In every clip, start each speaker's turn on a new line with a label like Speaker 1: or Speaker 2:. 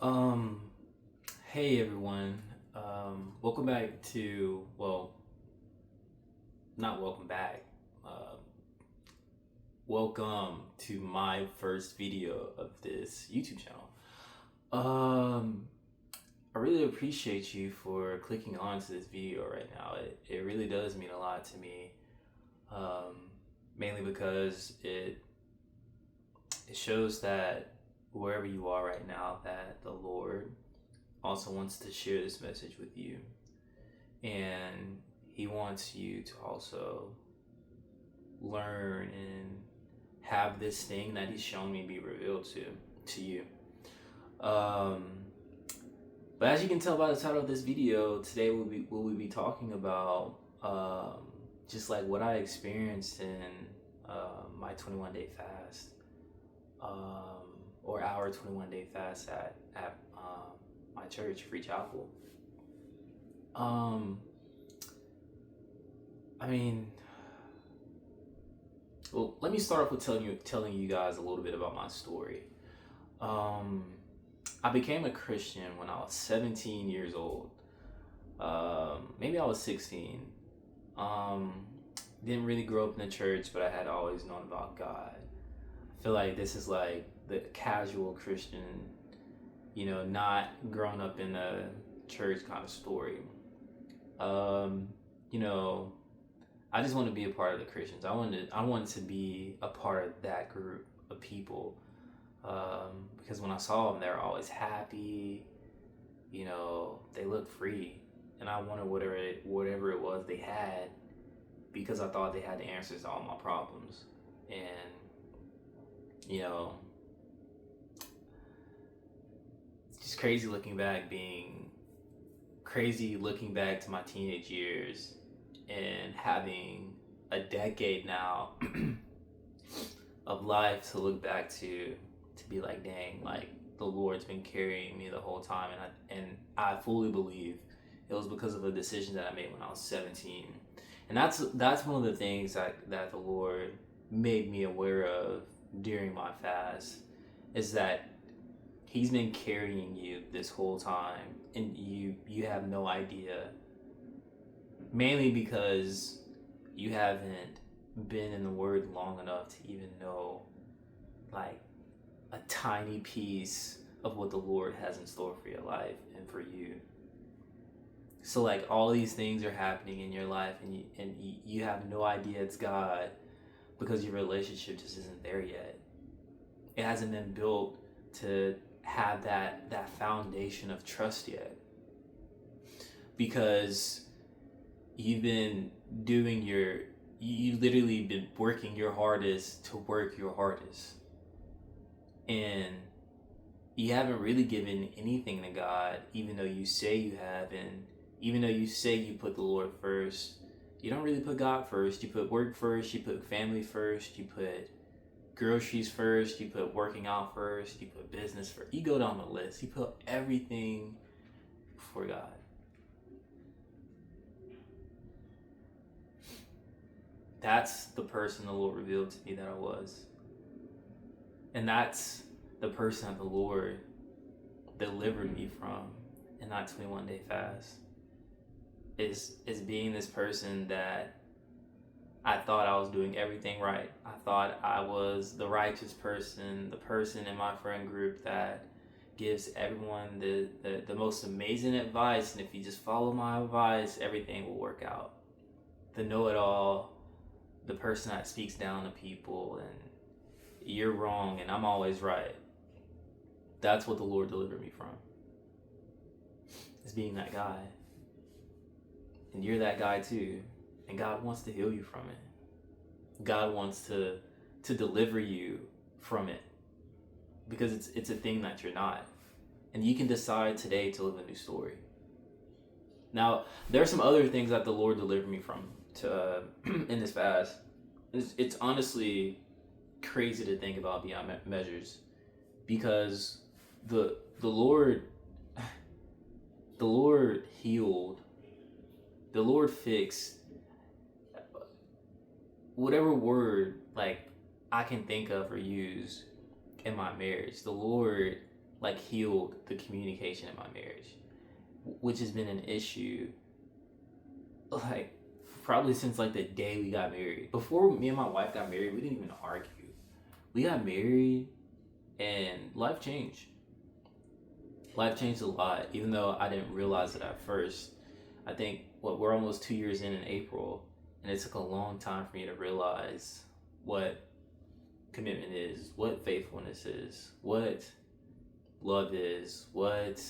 Speaker 1: Um, hey everyone. Welcome back to, not welcome back. Uh, Welcome to my first video of this YouTube channel. Um, I really appreciate you for clicking on to this video right now. It really does mean a lot to me. Um, Mainly because it shows that wherever you are right now, that the Lord also wants to share this message with you. And he wants you to also learn and have this thing that he's shown me be revealed to you. Um, but as you can tell by the title of this video, today we'll be talking about just like what I experienced in my 21-day fast, or our 21-day fast at my church, Free Chapel. Um, I mean, well, let me start off with telling you guys a little bit about my story. Um, I became a Christian when I was 17 years old. Maybe I was 16. Um, didn't really grow up in the church, but I had always known about God. I feel like this is like the casual Christian, not grown up in a church kind of story. Um, you know, I just want to be a part of the Christians. I wanted to be a part of that group of people, because when I saw them, they were always happy. They looked free, and I wanted whatever it was they had, because I thought they had the answers to all my problems. And you know, it's just crazy looking back to my teenage years and having a decade now of life to look back to be like, dang, like the Lord's been carrying me the whole time, and I fully believe it was because of a decision that I made when I was 17. And that's one of the things that the Lord made me aware of during my fast, is that he's been carrying you this whole time, and you have no idea, mainly because you haven't been in the word long enough to even know like a tiny piece of what the Lord has in store for your life and for you. So like all these things are happening in your life, and you have no idea it's God, because your relationship just isn't there yet. It hasn't been built to have that foundation of trust yet, because you've been doing you literally been working your hardest to work your hardest, and you haven't really given anything to God, even though you say you have. And even though you say you put the Lord first, you don't really put God first. You put work first, you put family first, you put groceries first, you put working out first, you put business first. You go down the list, you put everything before God. That's the person the Lord revealed to me that I was. And that's the person that the Lord delivered me from in that 21-day fast. Is being this person that I thought I was doing everything right. I thought I was the righteous person, the person in my friend group that gives everyone the most amazing advice, and if you just follow my advice, everything will work out. The know-it-all, the person that speaks down to people, and you're wrong and I'm always right. That's what the Lord delivered me from, is being that guy. And you're that guy too. And God wants to heal you from it. God wants to deliver you from it, because it's a thing that you're not. And you can decide today to live a new story. Now, there are some other things that the Lord delivered me from in this fast. It's honestly crazy to think about beyond measures, because the Lord the Lord healed, the Lord fixed, whatever word like I can think of or use in my marriage. The Lord like healed the communication in my marriage, which has been an issue like probably since like the day we got married. Before me and my wife got married, we didn't even argue. We got married and life changed. Life changed a lot, even though I didn't realize it at first. I think we're almost 2 years in April, and it took a long time for me to realize what commitment is, what faithfulness is, what love is, what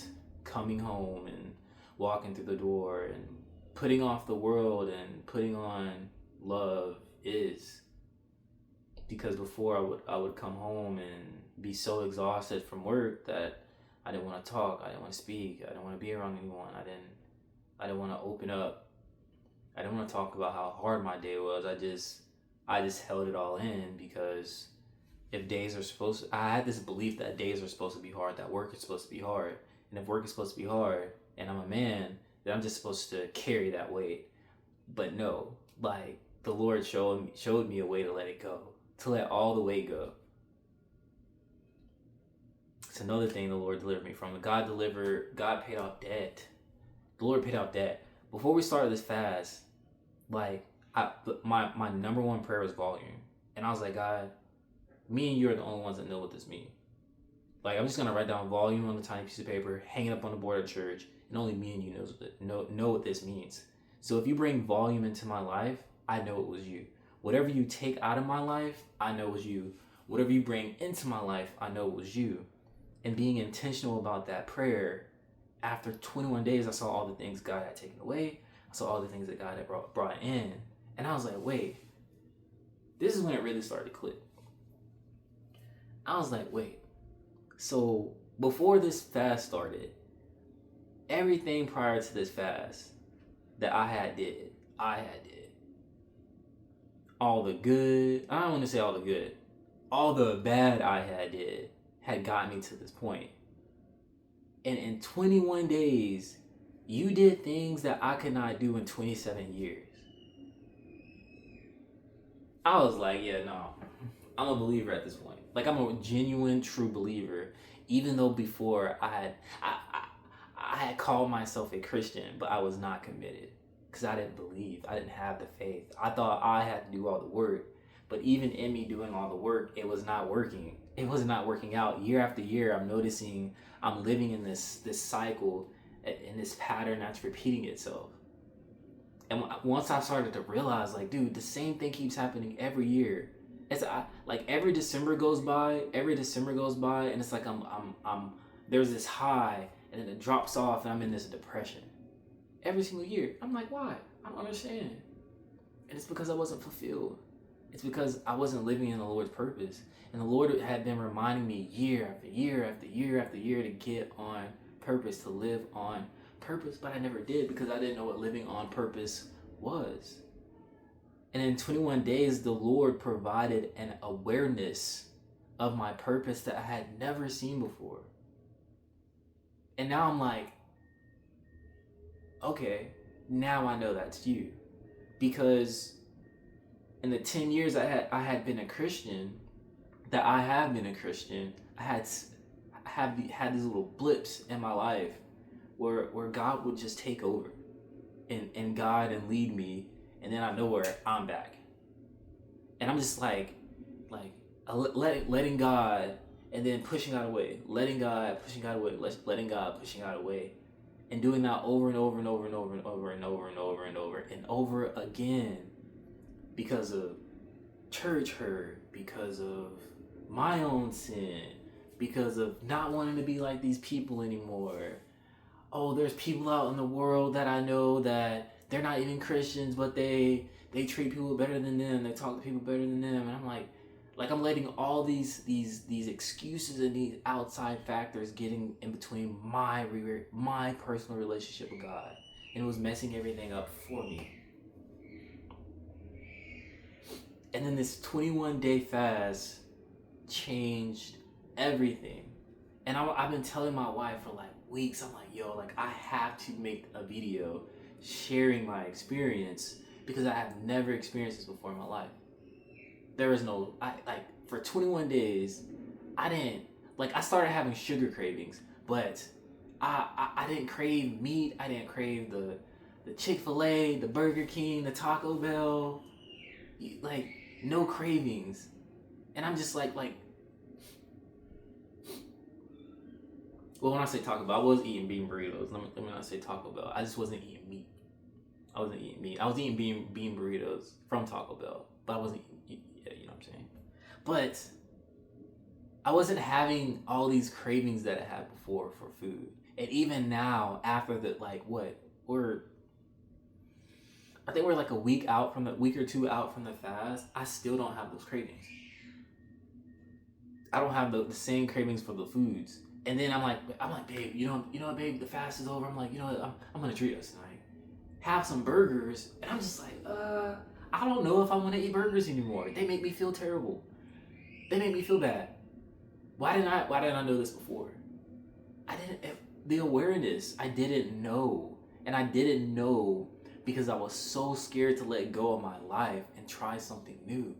Speaker 1: coming home and walking through the door and putting off the world and putting on love is. Because before I would come home and be so exhausted from work that I didn't want to talk, I didn't want to speak, I didn't want to be around anyone, I didn't want to open up, I didn't want to talk about how hard my day was. I just held it all in, because if days are supposed to, I had this belief that days are supposed to be hard, that work is supposed to be hard, and if work is supposed to be hard and I'm a man, then I'm just supposed to carry that weight. But no, like the Lord showed me a way to let it go, to let all the weight go. It's another thing the Lord delivered me from. God paid off debt. The Lord paid off debt. Before we started this fast, like my number one prayer was volume. And I was like, God, me and you are the only ones that know what this means. Like, I'm just gonna write down volume on a tiny piece of paper, hang it up on the board of church, and only me and you know what this means. So if you bring volume into my life, I know it was you. Whatever you take out of my life, I know it was you. Whatever you bring into my life, I know it was you. And being intentional about that prayer, after 21 days, I saw all the things God had taken away. I saw all the things that God had brought in. And I was like, wait, this is when it really started to click. I was like, wait, so before this fast started, everything prior to this fast that I had did. All the good, I don't want to say all the good, all the bad I had gotten me to this point. And in 21 days, you did things that I could not do in 27 years. I was like, yeah, no, I'm a believer at this point. Like, I'm a genuine, true believer. Even though before I had called myself a Christian, but I was not committed. Because I didn't believe. I didn't have the faith. I thought I had to do all the work. But even in me doing all the work, it was not working. It was not working out. Year after year, I'm noticing I'm living in this cycle, in this pattern that's repeating itself. And once I started to realize, like, dude, the same thing keeps happening every year. It's like every December goes by, and it's like I'm there's this high, and then it drops off, and I'm in this depression. Every single year. I'm like, why? I don't understand. And it's because I wasn't fulfilled. It's because I wasn't living in the Lord's purpose. And the Lord had been reminding me year after year after year after year to get on purpose, to live on purpose. But I never did, because I didn't know what living on purpose was. And in 21 days, the Lord provided an awareness of my purpose that I had never seen before. And now I'm like, okay, now I know that's you. Because in the 10 years I had been a Christian, I have had these little blips in my life where God would just take over and guide and lead me, and then I know where I'm back. And I'm just like letting God, and then pushing God away, letting God, pushing God away, letting God, pushing God away. And doing that over and over and over and over and over and over and over and over and over again, because of church hurt, because of my own sin, because of not wanting to be like these people anymore. Oh, there's people out in the world that I know that they're not even Christians, but they treat people better than them, they talk to people better than them. And I'm like I'm letting all these excuses and these outside factors getting in between my personal relationship with God, and it was messing everything up for me. And then this 21-day fast changed everything. And I've been telling my wife for like weeks, I'm like, yo, like I have to make a video sharing my experience, because I have never experienced this before in my life. There is no, for 21 days, I didn't, Like, I started having sugar cravings, but I didn't crave meat. I didn't crave the Chick-fil-A, the Burger King, the Taco Bell. Like, no cravings. And I'm just like, well, when I say Taco Bell, I was eating bean burritos. Let me not say Taco Bell. I just wasn't eating meat. I wasn't eating meat. I was eating bean burritos from Taco Bell, but I wasn't eating, yeah, you know what I'm saying? But I wasn't having all these cravings that I had before for food. And even now, after the, like, what? I think we're like a week or two out from the fast, I still don't have those cravings. I don't have the same cravings for the foods. And then I'm like, babe, you know what, babe, the fast is over. I'm like, you know what, I'm gonna treat us tonight. Have some burgers, and I'm just like, I don't know if I want to eat burgers anymore. They make me feel terrible. They make me feel bad. Why didn't I know this before? The awareness, I didn't know. And I didn't know because I was so scared to let go of my life and try something new.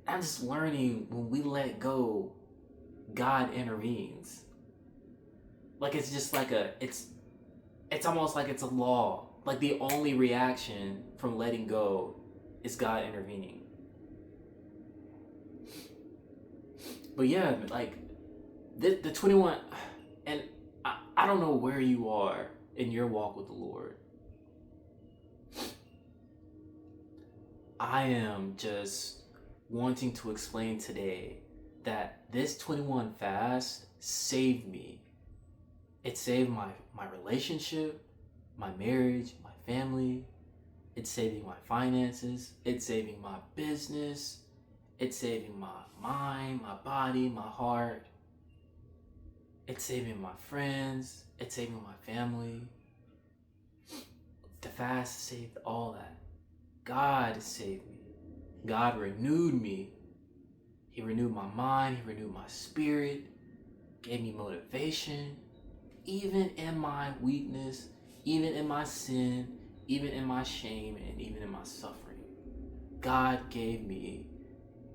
Speaker 1: I'm just learning, when we let go, God intervenes. Like, it's just like it's almost like it's a law. Like, the only reaction from letting go is God intervening. But yeah, like, the 21, and I don't know where you are in your walk with the Lord. I am just wanting to explain today that this 21 fast saved me. It saved my relationship, my marriage, my family. It's saving my finances. It's saving my business. It's saving my mind, my body, my heart. It's saving my friends. It's saving my family. The fast saved all that. God saved me. God renewed me. He renewed my mind. He renewed my spirit. Gave me motivation. Even in my weakness, even in my sin, even in my shame, and even in my suffering, God gave me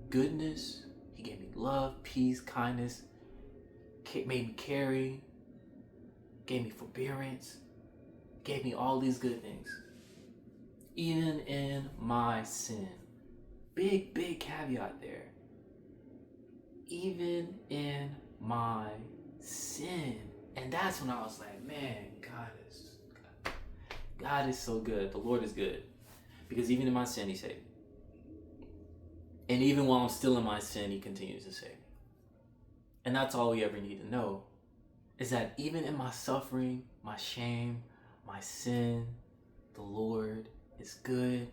Speaker 1: goodness. He gave me love, peace, kindness, made me caring, gave me forbearance, gave me all these good things. Even in my sin. Big caveat there. Even in my sin. And that's when I was like, man, God is so good. The Lord is good. Because even in my sin, He saved me. And even while I'm still in my sin, He continues to save me. And that's all we ever need to know, is that even in my suffering, my shame, my sin, the Lord is good.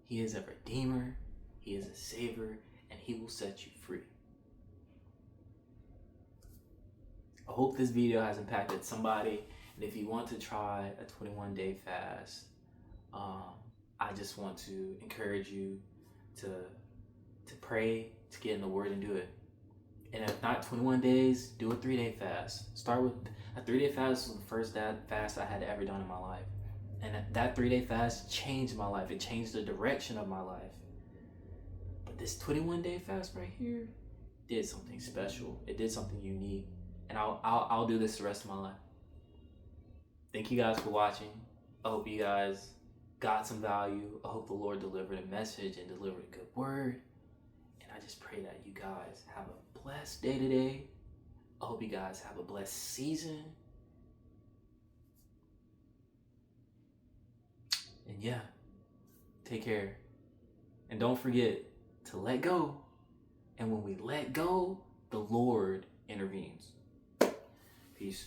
Speaker 1: He is a redeemer. He is a savior. And He will set you free. I hope this video has impacted somebody. And if you want to try a 21-day fast, I just want to encourage you to pray, to get in the Word and do it. And if not 21 days, do a 3-day fast. Start with a 3-day fast. Was the first fast I had ever done in my life. And that 3-day fast changed my life. It changed the direction of my life. But this 21-day fast right here did something special. It did something unique. And I'll do this the rest of my life. Thank you guys for watching. I hope you guys got some value. I hope the Lord delivered a message and delivered a good word. And I just pray that you guys have a blessed day today. I hope you guys have a blessed season. And yeah, take care. And don't forget to let go. And when we let go, the Lord intervenes. Peace.